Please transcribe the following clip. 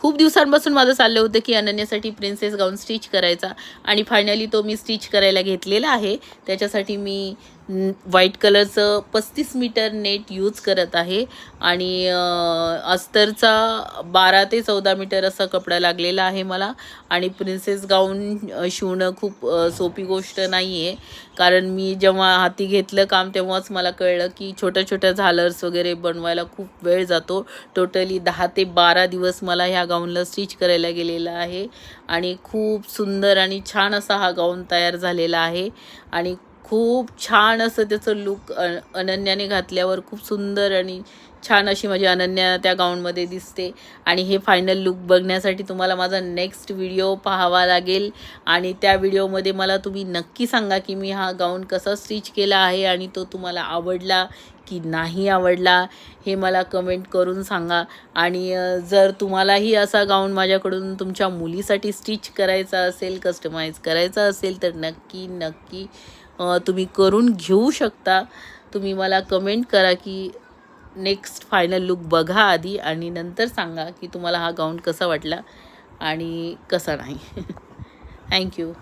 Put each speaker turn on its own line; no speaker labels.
खूप दिवसांपासून माझं चाललं होतं की अनन्यासाठी प्रिन्सेस गाऊन स्टिच करायचा आणि फायनली तो मी स्टिच करायला घेतलेला आहे। त्याच्यासाठी मी व्हाईट कलरचं 35 मीटर नेट यूज करत आहे आणि अस्तरचा 12 ते 14 मीटर असा कपडा लागलेला आहे मला। आणि प्रिन्सेस गाऊन शिवणं खूप सोपी गोष्ट नाही आहे, कारण मी जेव्हा हाती घेतलं काम तेव्हाच मला कळलं की छोट्या छोट्या झालर्स वगैरे बनवायला खूप वेळ जातो। टोटली 10 ते 12 दिवस मला ह्या गाऊनला स्टिच करायला गेलेला आहे आणि खूप सुंदर आणि छान असा हा गाऊन तयार झालेला आहे आणि खूप छान असं त्याचं लुक अनन्याने घातल्यावर खूप सुंदर आणि छान अशी माझी अनन्या त्या गाऊनमध्ये दिसते। आणि हे फायनल लुक बघण्यासाठी तुम्हाला माझा नेक्स्ट व्हिडिओ पाहावा लागेल आणि त्या व्हिडिओमध्ये मला तुम्ही नक्की सांगा की मी हा गाऊन कसा स्टिच केला आहे आणि तो तुम्हाला आवडला की नाही आवडला, हे मला कमेंट करून सांगा। आणि जर तुम्हालाही असा गाऊन माझ्याकडून तुमच्या मुलीसाठी स्टिच करायचा असेल, कस्टमाइज करायचा असेल तर नक्की नक्की तुम्ही करून घेऊ शकता। तुम्ही मला कमेंट करा की नेक्स्ट फायनल लुक बघा आधी आणि नंतर सांगा की तुम्हाला हा गाऊन कसा वाटला आणि कसा नाही। थँक्यू।